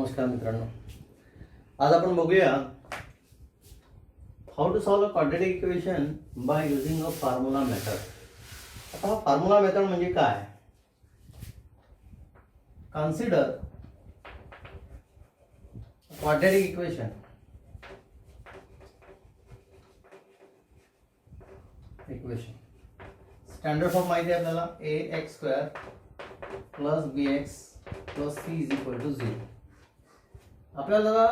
नमस्कार मित्रांनो, आज आपण बघूया how to solve a quadratic equation by using a formula method. आता हा फॉर्म्युला मेथड म्हणजे काय? Consider quadratic equation standard form माहिती आहे आपल्याला ax² plus bx plus c is equal to 0. आपल्याला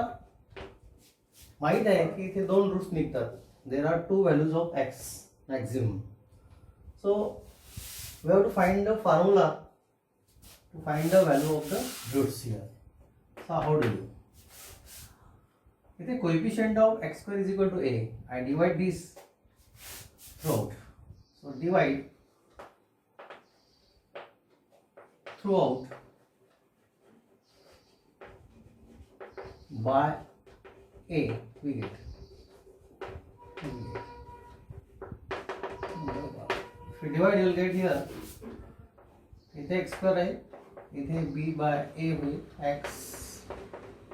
माहित आहे की इथे दोन रूट्स निघतात. There are two values of x maximum. So we have to find the formula to find the value of the roots here. So how do you? इथे coefficient of x² is equal to a. I divide this throughout. So divide throughout by a, we get. If you divide, you will get here. इथे x² आहे, इथे b by a होईल x,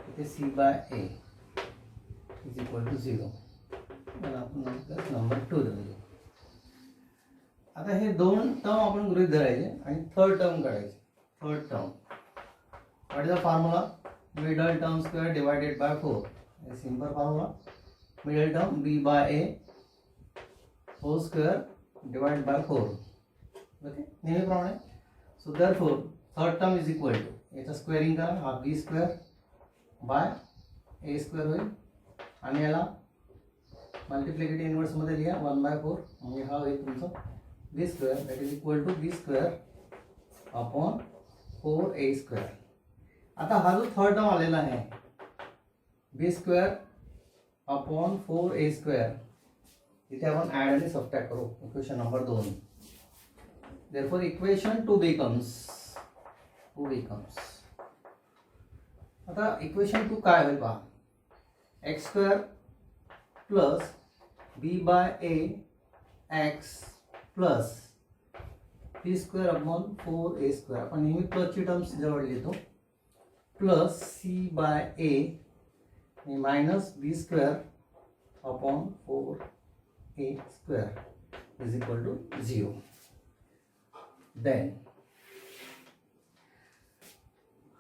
इथे c by a is equal to 0. मला आपण number 2 देऊ. आता हे दोन टर्म आपण गृहीत धरायचे आणि थर्ड टर्म काढायचे. Third term, what is the formula? Middle term square divided by 4. Simple formula. Middle term b by a whole square divided by 4. Okay, नेहमीप्रमाणे. So therefore third term is equal to, याचा squaring करा, हा b² bye a² होईल आणि याला multiplicative inverse मध्ये लिहा 1/4. म्हणजे हा होईल तुमचा b² that is equal to b² upon 4a². आता हा जो थर्ड टर्म आलेला आहे b² अपॉन 4a², इथे आपण ऍड आणि सबट्रॅक्ट करू. Equation number 2. Therefore equation 2 becomes आता इक्वेशन 2 काय होईल पहा. x² plus b by a x plus b² upon 4a². आपण नेहमी प्लसची टर्म्स जवळ लिहितो. Plus c by a minus b² upon 4a² is equal to 0. Then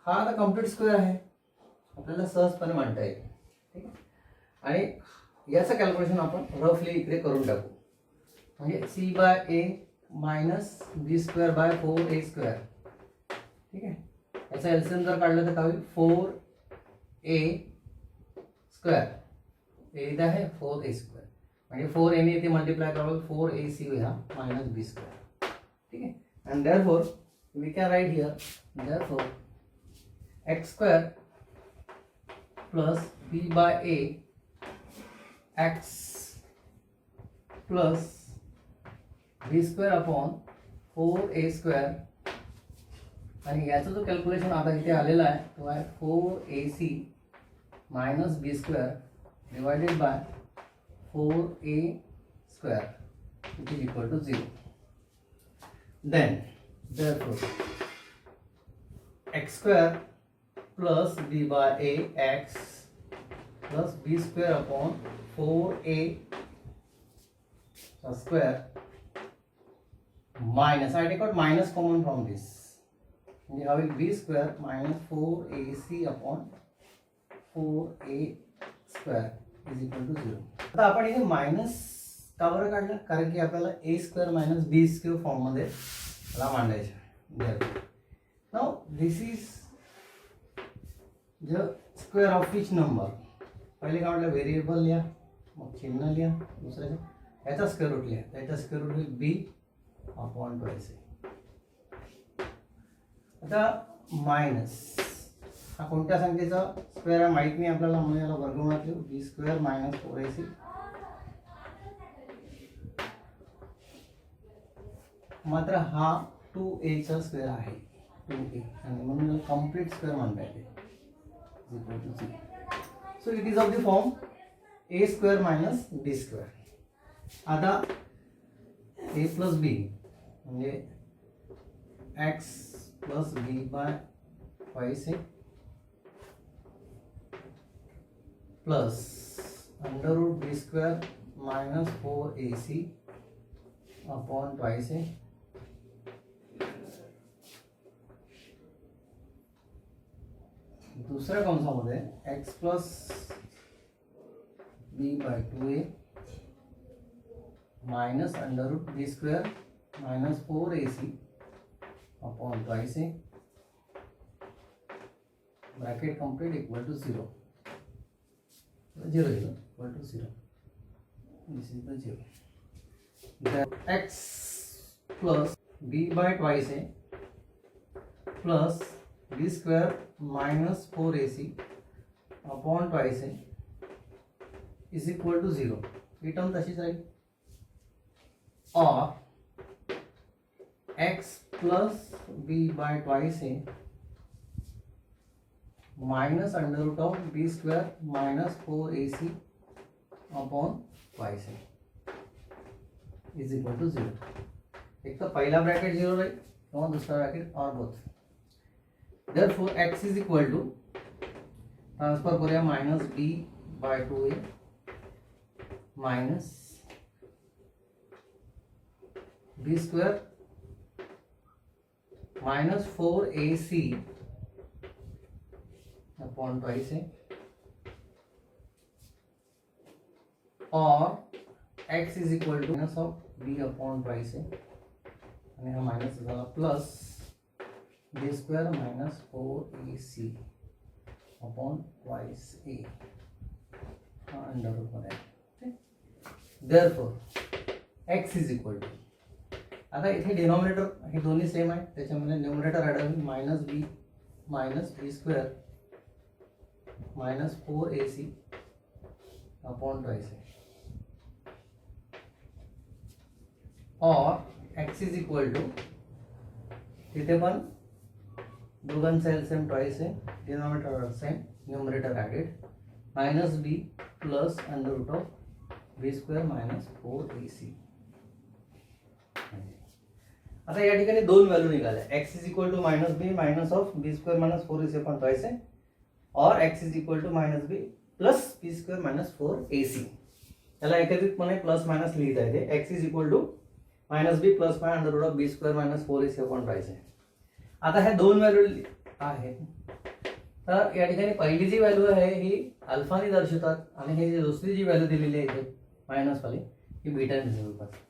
हा आता कम्प्लीट स्क्वेअर आहे, आपल्याला सहजपणे मांडता येईल. ठीक आहे, आणि याचं कॅल्क्युलेशन आपण रफली इकडे करून टाकू. म्हणजे c by a minus b² by 4a². ठीक आहे, याचा एलसीएम जर काढलं तर काय होईल? 4a². a इथे आहे 4a², म्हणजे 4a ने इथे मल्टिप्लाय करावं 4ac होईल हा मायनस b². ठीक आहे, and therefore we can write here, therefore x² plus b by a x plus b² upon 4a². आणि याचा जो कॅल्क्युलेशन आता इथे आलेला आहे तो आहे 4ac minus b² divided by 4a² it is equal to 0. Then therefore x² plus b by a x plus b² upon 4a² minus, I take out minus common from this. We have b² minus 4ac upon 4a² is equal to 0. आता आपण इथे minus का बरं काढलं? कारण की आपल्याला a² minus b² form मध्ये मांडायचं. Now this is the square of which number. पहिले काय म्हटलं? व्हेरिएबल लिहा, मग चिन्ह लिहा, दुसऱ्याचा याचा स्क्वेअर रूट लिहा. त्याचा स्क्वेअर रूट होईल b अपॉन 2ac. आता मायनस हा कोणत्या संख्येचा स्क्वेअर आहे माहित नाही आपल्याला, म्हणून याला वर्गमूळात लिहू. b² minus 4ac. मात्र हा 2a चा स्क्वेअर आहे, 2a, आणि म्हणून कंप्लीट स्क्वेअर म्हणता येते. So it is of the form a² minus b². आता a प्लस b म्हणजे x plus b by 5c plus under root b square minus 4ac upon twice a दूसरा कौन सा होता है x plus b by 2a minus under root b square minus 4ac upon twice a bracket complete equal to 0 0 equal to 0. This is the 0. Then x plus b by twice a plus b square minus 4ac upon twice a is equal to 0. ये term तशीच राहील. और x plus b by twice a minus under root of b square minus 4ac upon twice a is equal to 0. एक तो पहला bracket 0 रही और दूसरा bracket और both. Therefore x is equal to transfer करेगा minus b by 2a minus b square minus 4ac upon twice है और x is equal to minus of b upon twice है आणि हा माइनस झाला plus b square minus 4ac upon twice a हा under root मध्ये आहे. Therefore x is equal to आता इथे डिनॉमिनेटर हे दोन्ही सेम आहे त्याच्यामध्ये न्यूमरेटर ॲड होईल minus b square minus 4ac upon twice है और x इज इक्वल टू तिथे पण दोघांचा एलसीएम ट्वाइस है denominator same numerator added minus b plus under root of b square minus 4ac. आता या ठिकाणी दोन व्हॅल्यू निघाल्या x is equal to minus b minus of b square minus 4ac upon twice है और x is equal to minus b plus b square minus 4ac. याला एकत्रितपणे plus minus लिहिता येते. x is equal to minus b plus my under root of b square minus 4ac upon twice आहे. आता ह्या दोन व्हॅल्यू आहेत तर या ठिकाणी पहिली जी व्हॅल्यू आहे ही अल्फाने दर्शवतात आणि ही दुसरी जी व्हॅल्यू दिलेली आहे इथे मायनस वाली ही बीटाने दर्शवतात.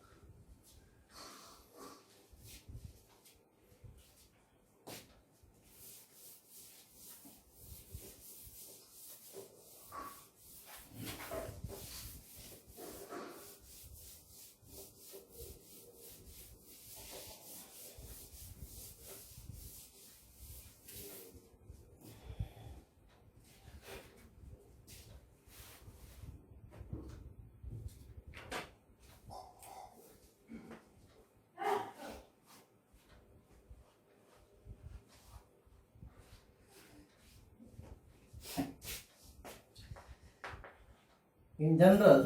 In general,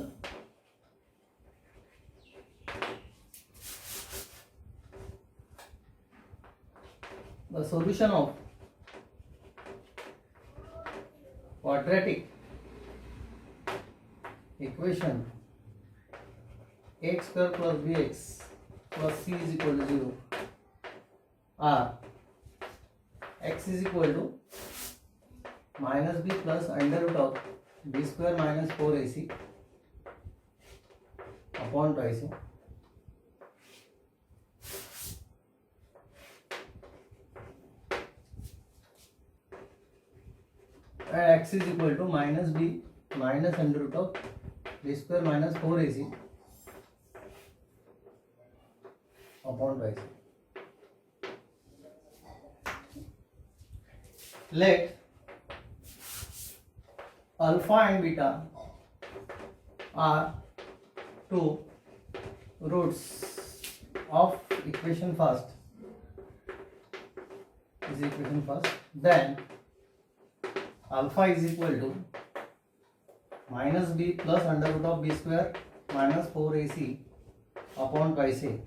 the solution of quadratic equation x square plus bx plus c is equal to 0 are x is equal to minus b plus under root of b square minus 4ac upon twice a and x is equal to minus b minus under root of b square minus 4ac upon twice a. Let alpha and beta are two roots of equation first. Is equation first. Then alpha is equal to minus b plus under root of b square minus 4ac upon twice a,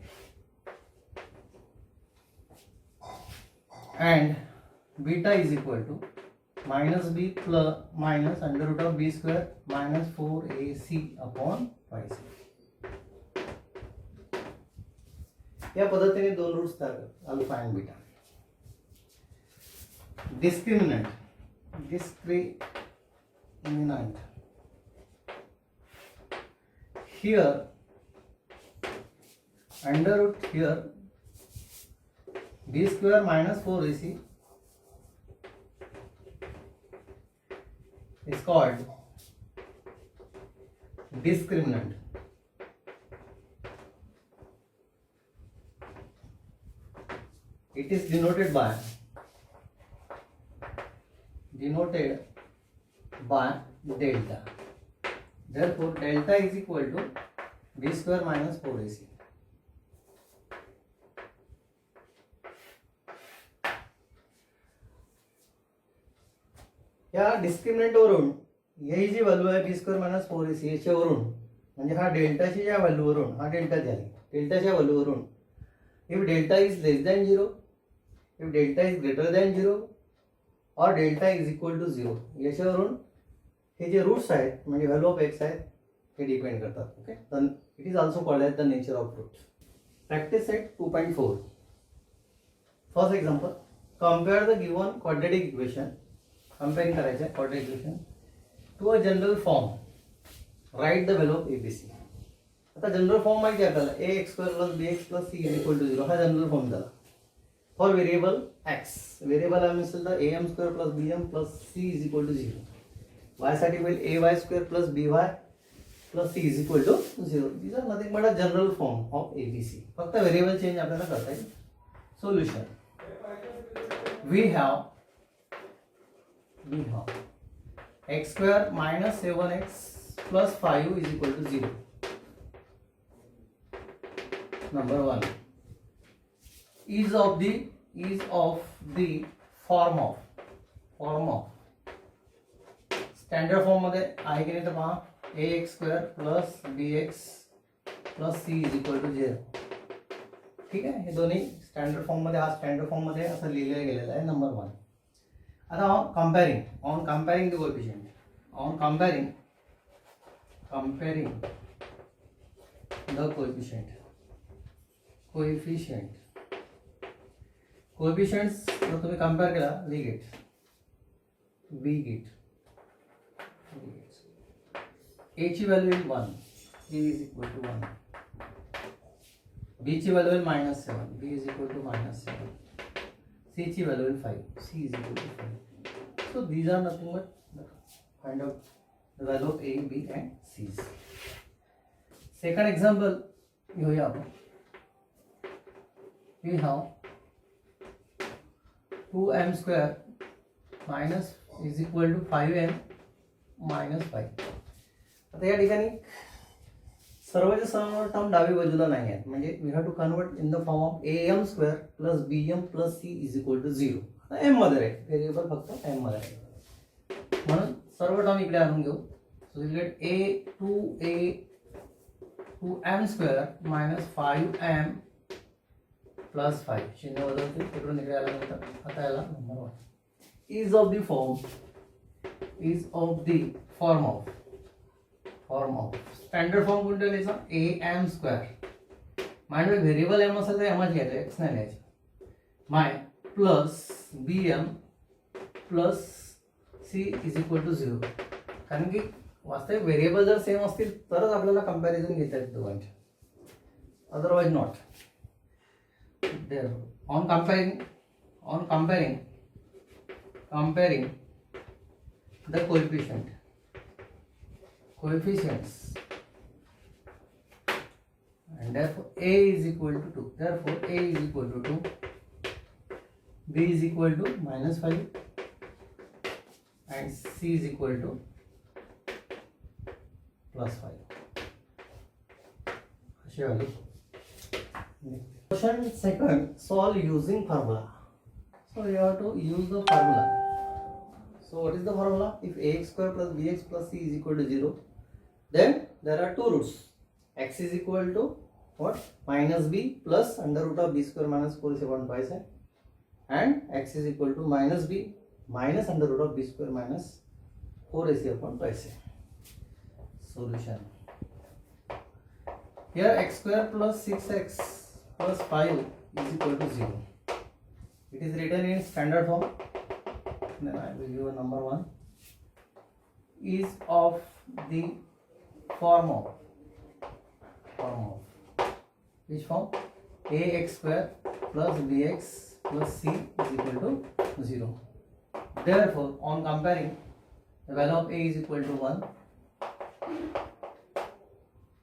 and beta is equal to minus b plus minus under root of b square minus 4ac upon 5c. या पद्धतीने दोन roots तयार करतात, alpha and beta. Discriminant here under root here b square minus 4ac is called discriminant. It is denoted by delta. Therefore delta is equal to b square minus 4ac. या discriminant वरून ही जी value आहे B square minus 4ac याच्यावरून म्हणजे हा डेल्टाची ज्या व्हॅल्यूवरून हा delta झाली डेल्टाच्या व्हॅल्यूवरून if delta is less than 0, if delta is greater than 0 और डेल्टा इज इक्वल टू 0 याच्यावरून हे जे रूट्स आहेत म्हणजे व्हॅल्यू ऑफ एक्स आहेत हे डिपेंड करतात. Okay, then it is also called as the nature of root. Practice set 2.4. First example, compare the given quadratic equation. Comparing करायचं आहे quadratic equation to a general form. Write the value of ABC. आता general form माहिती आहे आपल्याला ax square plus bx plus c is equal to 0 हा general form झाला. For variable x, variable आम्ही असेल तर am square plus bm plus c is equal to 0. y साठी होईल ay square plus by plus c is equal to 0. These are nothing but a general form of ABC. फक्त variable change आपल्याला करता येईल. Solution. We have x square minus 7x plus 5 is equal to 0. Number 1 is of the form of standard form मध्ये आहे की नाही तर पहा ax square plus bx plus c is equal to 0. ठीक आहे, हे दोन्ही स्टँडर्ड फॉर्म मध्ये हा स्टँडर्ड फॉर्म मध्ये असं लिहिलं गेलेलं आहे. नंबर 1. आता on comparing the coefficient, on comparing the coefficients जर तुम्ही कंपेअर केला वी गेट a ची व्हॅल्यू येईल 1, a is equal to 1. b ची व्हॅल्यू येईल -7, b is equal to -7. c ची व्हॅल्यू येईल 5, c is equal to 5. So these are nothing but find out the value of a, b and c. Second example घेऊया आपण. We have 2m square minus is equal to 5m minus 5. आता या ठिकाणी सर्वच्या सर्व term डावी बाजूला नाही आहेत म्हणजे we have to convert in the form of am square plus bm plus c is equal to 0. आता m मध्ये आहे व्हेरिएबल फक्त m मध्ये आहे म्हणून सर्व टर्म इकडे आणून घेऊ. So we get a 2m square minus 5m plus 5 चिन्ह बदलते तिकडून इकडे आल्यानंतर आता याला number 1 is of the form of standard form कोणता लिहायचा am square mind variable m असेल तर mच घ्यायचं x नाही लिहायचं my plus bm plus c is equal to 0. कारण की वास्तविक व्हेरिएबल जर सेम असतील तरच आपल्याला कंपॅरिझन घेता येतं दोघांचे, otherwise not. On comparing the coefficients and therefore a is equal to 2. Therefore a is equal to 2, b is equal to -5 and c is equal to +5. Surely. Question second, solve using formula. So you have to use the formula. So what is the formula? If ax square plus bx plus c is equal to 0, then there are two roots. X is equal to what? Minus b plus under root of b square minus 4 is 1/5 and x is equal to minus b minus under root of b square minus 4ac upon twice a. Solution. Here x square plus 6x plus 5 is equal to 0. It is written in standard form. Then I will give a number 1. Is of the form of which form? Ax square plus bx plus c is equal to 0. Therefore, on comparing, the value of a is equal to 1,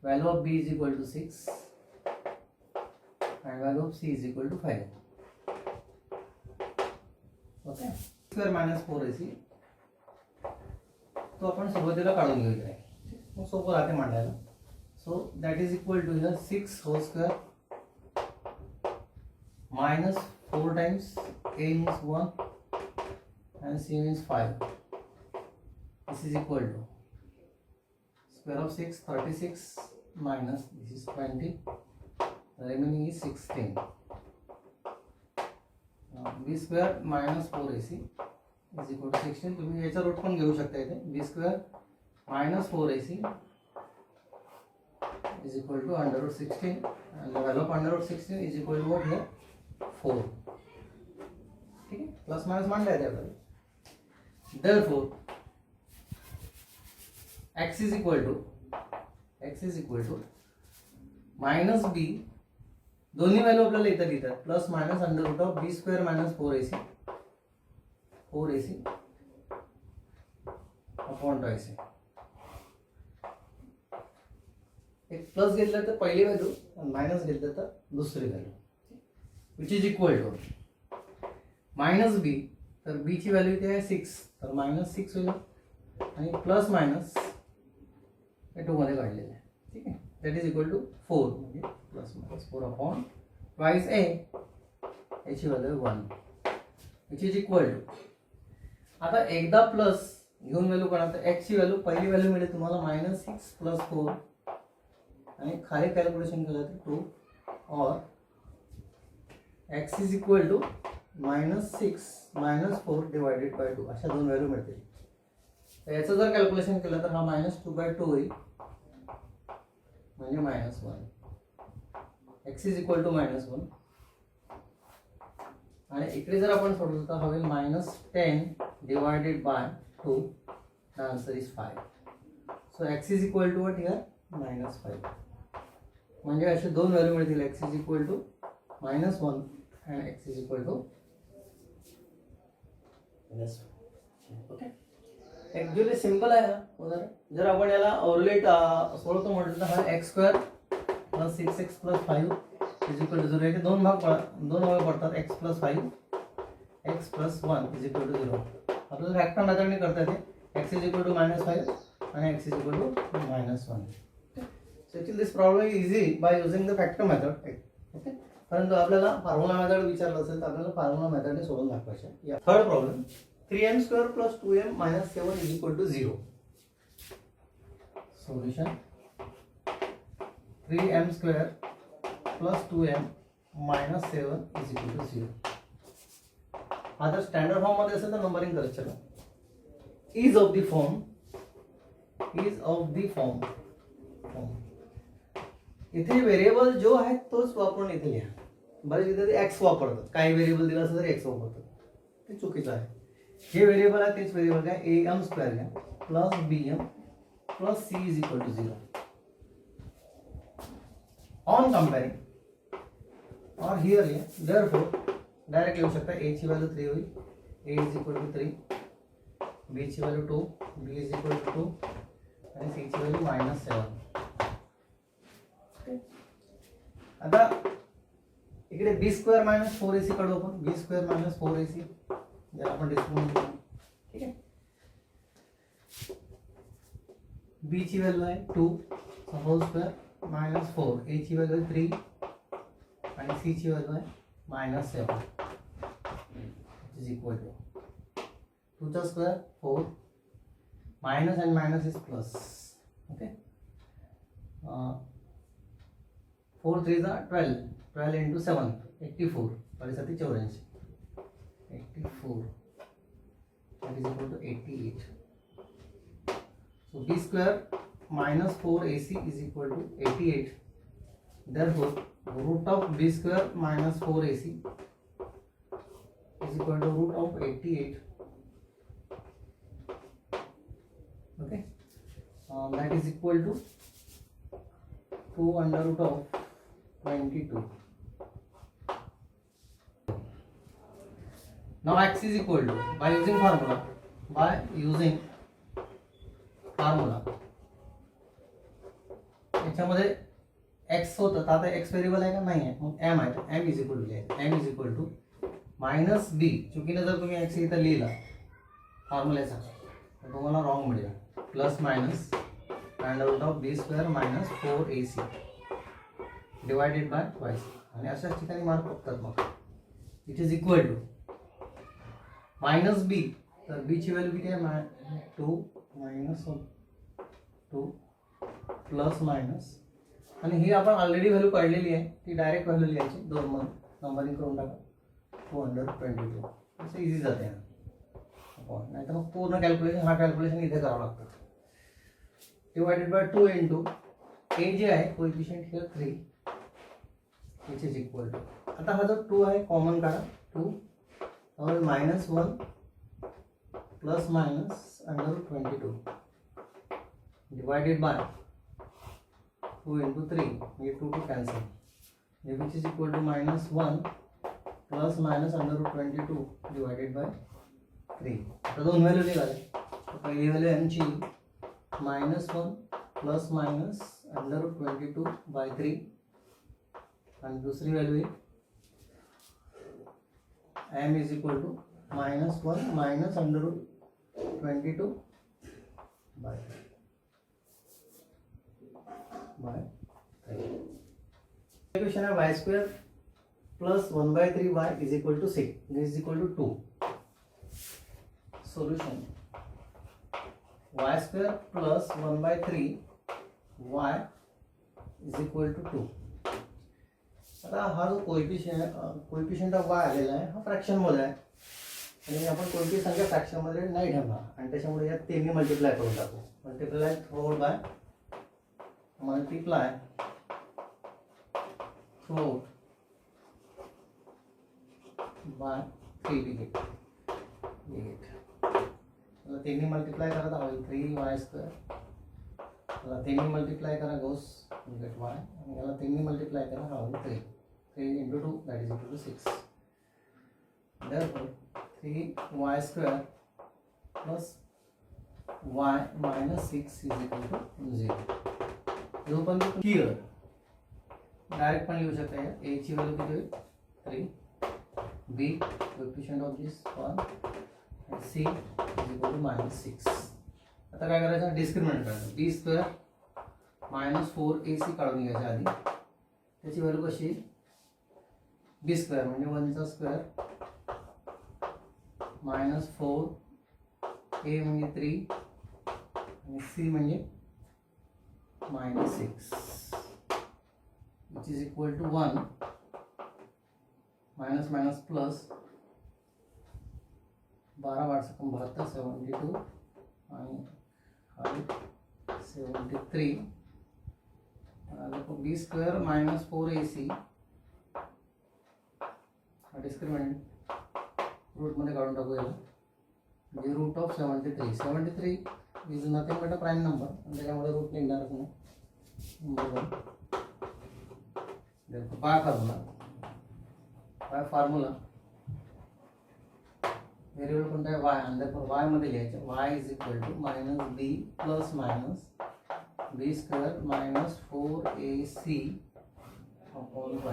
value of b is equal to 6, and value of c is equal to 5. Okay. Square minus 4ac. तो आपण सुरुवातीला काढून घेऊया. मग सोपं राहते मांडायला. So that is equal to here 6 whole square minus 4 times a means 1 and c means 5. This is equal to square of 6 36 minus this is 20. The remaining is 16. B square minus 4ac is equal to 16. तुम्ही याचा root पण घेऊ शकता इथे. B square minus 4ac is equal to under root 16, and the value of under root 16 is equal to what here? 4. ठीक है, plus minus मान लेते हैं. Therefore, x is equal to minus b. दोन्ही व्हॅल्यू आपल्याला इथे लिहितात. Plus minus under root of b square minus 4ac अपॉन twice a. एक प्लस घेतलं तर पहिली व्हॅल्यू आणि मायनस घेतलं तर दुसरी value, which is equal to minus b. तर बी ची व्हॅल्यू इथे आहे 6, तर मायनस 6 होईल आणि प्लस मायनस हे 2 मध्ये काढलेलं आहे. ठीक आहे, दॅट इज इक्वल टू 4 म्हणजे plus minus 4 upon twice a. याची value 1 which is equal to. आता एकदा प्लस घेऊन व्हॅल्यू काढा तर एक्स ची व्हॅल्यू पहिली व्हॅल्यू मिळेल तुम्हाला मायनस 6 प्लस 4 आणि खाली कॅल्क्युलेशन केलं तर 2 और x is equal to minus 6 minus 4 divided by 2 अशा दोन व्हॅल्यू मिळतील. तर याचं जर कॅल्क्युलेशन केलं तर हा मायनस 2/2 होईल म्हणजे minus 1. x is equal to minus 1 आणि इकडे जर आपण सोडलं तर हा होईल minus 10 divided by 2. The answer is 5. So x is equal to what here minus 5. म्हणजे असे दोन व्हॅल्यू मिळतील. x is equal to minus 1 and x is equal to minus 1. Okay, actually simple आहे हा उदाहरण. जर आपण याला ओव्हरलेट सोडवतो म्हटलं तर हा x square plus 6x plus 5 is equal to 0. याचे दोन भाग पडतात, x plus 5 x plus 1 is equal to 0. आपल्याला फॅक्टर मेथडने करता येते. x is equal to minus 5 आणि x is equal to minus 1. So actually this problem is easy by using the factor method. Okay, परंतु आपल्याला फॉर्म्युला मेथड विचारलं असेल तर आपल्याला फॉर्म्युला मेथडने सोडवून दाखवायचे. या third problem 3m square plus 2m minus 7 is equal to 0. Solution 3m square plus 2m minus 7 is equal to 0. हा जर स्टँडर्ड फॉर्म मध्ये असेल तर नंबरिंग करत चला. इज ऑफ द फॉर्म इथे व्हेरिएबल जो आहे तोच वापरून इथे लिहा. बरेच विद्यार्थी एक्स वापरतात. काही व्हेरिएबल दिला असेल तर एक्स वापरतात, ते चुकीचं आहे. जे व्हेरिएबल आहे तेच व्हेरिएबल आहे. am स्क्वेअर घ्या plus bm plus c is equal to 0. On comparing और हियर लिहा. देयरफॉर डायरेक्ट लिहू शकता. a ची व्हॅल्यू 3 होईल. a is equal to 3, b ची value 2, b is equal to 2 आणि c ची व्हॅल्यू मायनस 7. आता इकडे बी स्क्वेअर मायनस 4ac काढू आपण. बी स्क्वेअर मायनस 4ac ज्याला आपण डिस्काउंट करू. ठीक आहे, बी ची व्हॅल्यू आहे 2 होल स्क्वेअर मायनस 4, ए ची व्हॅल्यू 3 आणि सी ची व्हॅल्यू आहे मायनस 7 इज इक्वल टू 2 चा स्क्वेअर 4 मायनस आणि मायनस इज प्लस. ओके, 4 3 जा 12 into 7 84 84 84 that is equal to 88. So b square minus 4ac is equal to 88. Therefore root of b square minus 4ac is equal to root of 88. Okay, that is equal to 2 under root of 22. Now x is equal to, by using formula याच्यामध्ये x होतं तर आता x variable आहे का नाही आहे, मग m आहे तर m is equal to m is equal to minus b. चुकीने जर तुम्ही x इथं लिहिला फॉर्म्युल्याचा तर तुम्हाला रॉंग मिळेल. Plus minus under root of b square minus 4ac divided by twice. आणि अशाच ठिकाणी मार्क बघतात मग. It is equal to minus b, तर b ची व्हॅल्यू किती आहे 2 मायनस 2 प्लस मायनस, आणि ही आपण ऑलरेडी व्हॅल्यू काढलेली आहे ती डायरेक्ट व्हॅल्यू लिहायची 2 मध्ये नंबरिंग करून टाका. 222 असं इझी जाते ना. नाही तर मग पूर्ण कॅल्क्युलेशन इथे करावं लागतं. डिवायडेड बाय 2 इंटू ए जे आहे coefficient here 3 which is equal to, आता हा जो 2 आहे कॉमन काढा. 2 और minus 1 plus minus under 22 divided by 2 into 3, ये 2 टू कैंसिल, ये which is equal to minus 1 plus minus under 22 divided by 3. आता दोन व्हॅल्यू निघाले. तर पहिली व्हॅल्यू एमची minus 1 plus minus under 22 bye 3, आणि दुसरी value m is equal to minus 1 minus under root 22 by 3. Equation है y square plus 1 by 3y is equal to 6. This is equal to 2. Solution y square plus 1 by 3y is equal to 2. आता हा जो coefficient of y आलेला आहे हा fraction मध्ये आहे, आणि आपण कोणती संख्या फ्रॅक्शन मध्ये नाही ठेवणार, आणि त्याच्यामुळे या तिन्ही मल्टिप्लाय करून टाकू. Multiply through by multiply through by 3 digit. मला तिन्ही मल्टिप्लाय करत आहोत 3y स्क्वेअर, मला तिन्ही मल्टिप्लाय करा गोस गेट y, आणि याला तिन्ही मल्टिप्लाय करा हा 3 into 2 that is equal to 6. Therefore 3y square plus y minus 6 is equal to 0. जो पण here डायरेक्ट पण लिहू शकता है. a ची व्हॅल्यू किती होईल 3, b coefficient of this 1, and c is equal to minus 6. आता काय करायचं डिस्क्रिमिनंट करायचं. b स्क्वेअर मायनस 4ac काढून घ्यायच्या आधी. त्याची व्हॅल्यू कशी b स्क्वेअर म्हणजे 1 चा स्क्वेअर मायनस 4 a म्हणजे 3 आणि c म्हणजे minus 6 which is equal to 1 minus minus plus 12 8 72 72 आणि 73. b square minus 4ac discriminant root मध्ये काढून टाकू याला. म्हणजे root of 73 is nothing but a prime number, आणि त्याच्यामध्ये रूट निघणारच नाही. बाय फॉर्म्युला व्हेरिएबल कोणता आहे y, आणि y मध्ये लिहायचं y is equal to minus b plus minus b square minus 4ac upon y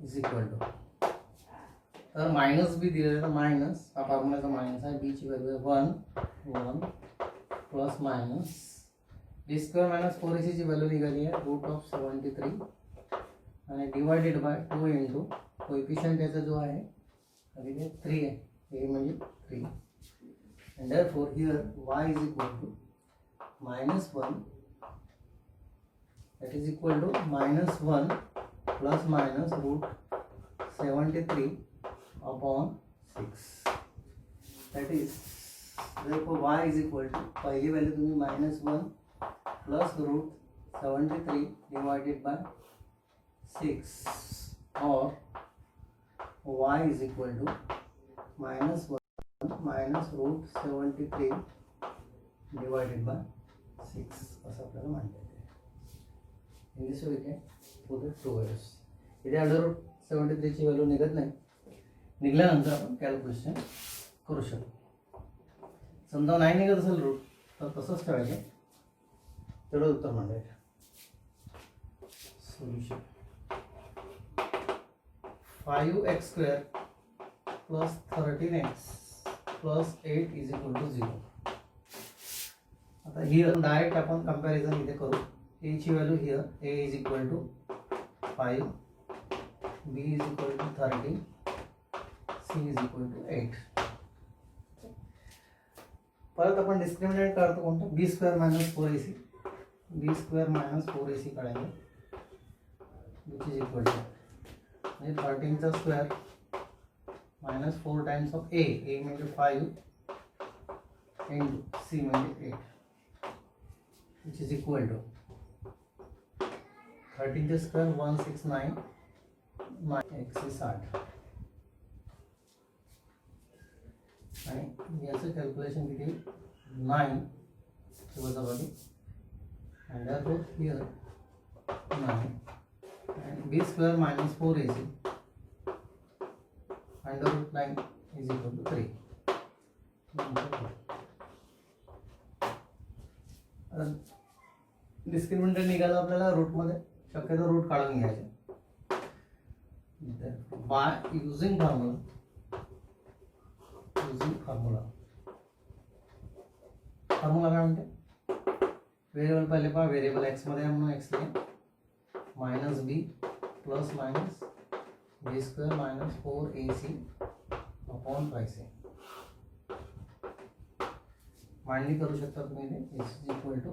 is equal to, तर minus b दिलेलं तर मायनस हा फॉर्म्युलाचा मायनस आहे. बी ची व्हॅल्यू आहे 1 plus minus b square minus 4ac ची व्हॅल्यू निघाली आहे रूट ऑफ 73, आणि डिवायडेड बाय 2 इंटू कोएफिशिएंट याचा जो आहे अभी 3 आहे, हे म्हणजे 3, and therefore here y is equal to minus 1 that is equal to minus 1 plus minus root 73 upon 6. That is therefore y is equal to पहिली व्हॅल्यू तुम्ही -1 plus √73 divided by 6 और y is equal to -1 minus √73 divided by 6 असं आपल्याला मांडता येते. In this way we can put the two values. इथे √73 ची value निघत नाही, निघाल्यानंतर आपण कॅल्क्युलेशन करू शकतो. समजा नाही निघत असेल रूट तर तसंच ठेवायचं, तेवढं उत्तर मांडायचं. Solution 5x² plus 13x plus 8 is equal to 0. आता हिअर डायरेक्ट आपण कंपॅरिझन इथे करू. a ची value here a is equal to 5, b is equal to 30, c is equal to 8. परत आपण डिस्क्रिमिनंट काढतो कोणतं, b² - 4ac, b² - 4ac काढायचं, विच इज इक्वल टू म्हणजे 13चा स्क्वेअर -4 टाइम्स ऑफ a म्हणजे 5 इंटू c म्हणजे 8, विच इज इक्वल टू 13चा स्क्वेअर 169 160 आणि याचं कॅल्क्युलेशन किती 9 वजाबाकी under root here 9 and b² - 4ac under root 9 is equal to 3. Discriminant निघाला आपल्याला रूटमध्ये, शक्यतो रूट काढून घ्यायचे. बाय युजिंग फॉर्म्युला काय म्हणते, व्हेरिएबल पहिले पहा, व्हेरिएबल एक्स मध्ये आहे म्हणून एक्स लिहा -b plus minus b² - 4ac upon 5c. मांडणी करू शकता तुम्ही इथे. Is equal to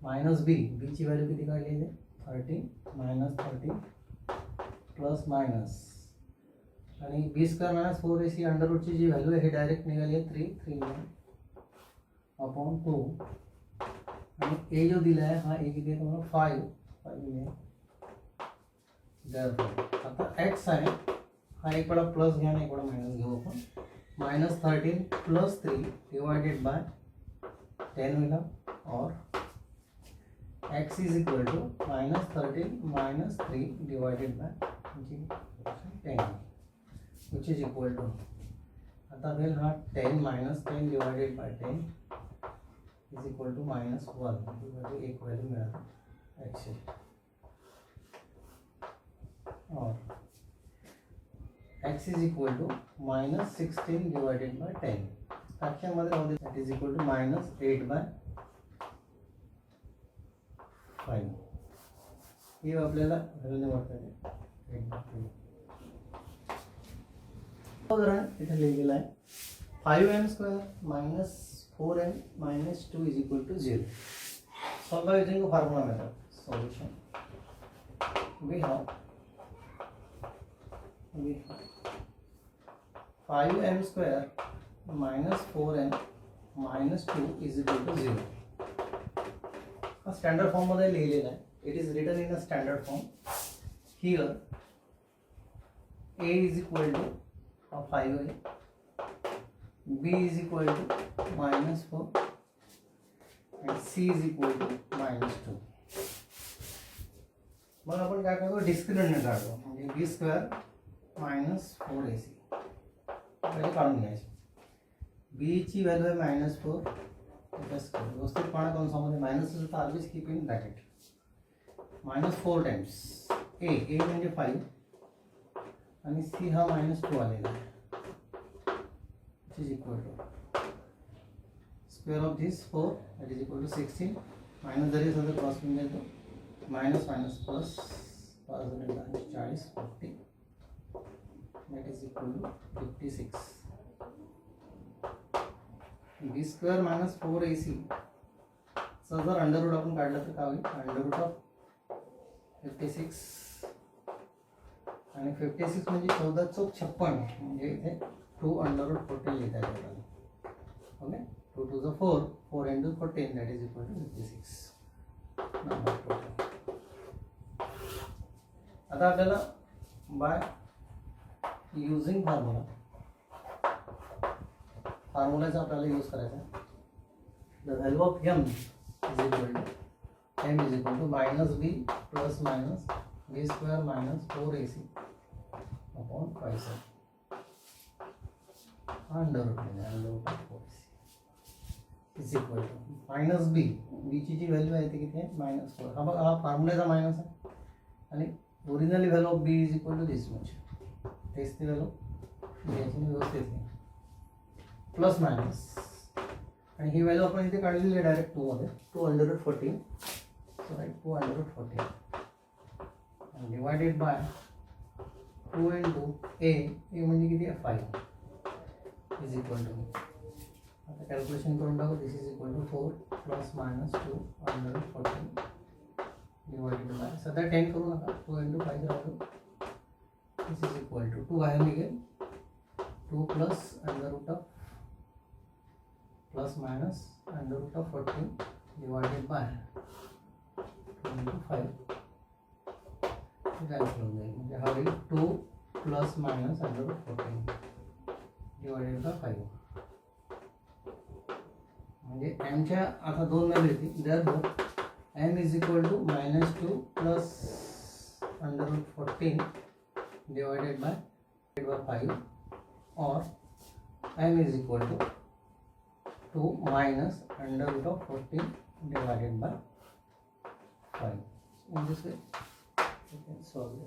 -b, b ची व्हॅल्यू किती काढली इथे 30 -30 प्लस मायनस आणि b² - 4ac अंडर रूटची जी व्हॅल्यू आहे ही डायरेक्ट निघाली आहे 3 अपॉन 2 आणि a जो दिला आहे हा a किती आहे तुम्हाला 5 आहे. आता x आहे हा एक वेळा प्लस घ्या आणि एक वेळा मायनस घेऊ आपण. -13 प्लस 3 डिवाइडेड बाय 10 होईल और x is equal to -13 - 3 divided by 10 which is equal to आता वेल हा 10 - 10 divided by 10 is equal to -1 म्हणजे एक वैल्यू मिळाली x और x is equal to -16 divided by 10 fraction मध्ये राहू दे. That is equal to -8 by 5. हे आपल्याला व्हॅल्यू निवडता येते. उदाहरण इथे लिहिलेलं आहे 5m² - 4m - 2 is equal to 0. Solve by using formula method. Solution we have 5m² - 4m - 2 is equal to 0. Standard form मध्ये लिहिलेला आहे. It is written in a standard form. Here a is equal to 5 आहे, b is equal to -4 and c is equal to -2. मग आपण काय करतो, discriminant काढतो. म्हणजे b² - 4ac पहिले काढून घ्यायचे. b ची व्हॅल्यू आहे -4 व्यवस्थितपणे कंसामध्ये मायनस असेल तर always keep in bracket. -4 times a म्हणजे 5 आणि c हा -2 आलेला आहे, which is equal to square of this 4 that is equal to 16 minus जरी असेल तर क्रॉस होऊन जाईल तो minus plus 40 40 that is equal to 56. b² - 4ac चा जर अंडर रूट आपण काढलं तर काय होईल, अंडर रूट ऑफ 56 आणि 56 म्हणजे 14 चौक 56 म्हणजे इथे 2 under root 14 लिखा जाएगा. Okay, 2 to the 4, 4 into 14, that is equal to 56 number total. आता आपल्याला by using फॉर्म्युलाचा आपल्याला यूज करायचा आहे. The value of m is equal to minus b plus minus b square minus 4ac upon 5c under root of 4ac is equal to minus b. b ची जी value आहे ती किती आहे? -4. हा बघा, हा फॉर्म्युलाचा मायनस आहे आणि originally value of b is equal to this much. तेच ती व्हॅल्यू घ्यायची व्यवस्थित नाही. प्लस मायनस आणि ही व्हॅल्यू आपण इथे काढलेली आहे डायरेक्ट 2 मध्ये. 2 under root 14. So write 2 under root 14 and divided by 2 into a म्हणजे किती आहे? 5 is equal to, आता कॅल्क्युलेशन करून टाकू. This is equal to 4 plus minus 2 under root 14 divided by, सध्या 10 करू नका, 2 into 5 राहतो. दिस इज इक्वल टू 2 बाहेर निघेल, 2 plus under root of plus minus under root of 14 divided by 2 into 5 cancel होऊन जाईल. म्हणजे हा होईल 2 plus minus under root 14 divided by 5. म्हणजे एमच्या आता 2 व्हॅल्यू येतील. Therefore m is equal to -2 plus under root 14 divided by 5 or m is equal to 2 minus under root of 14 divided by 5. In this way you can solve it.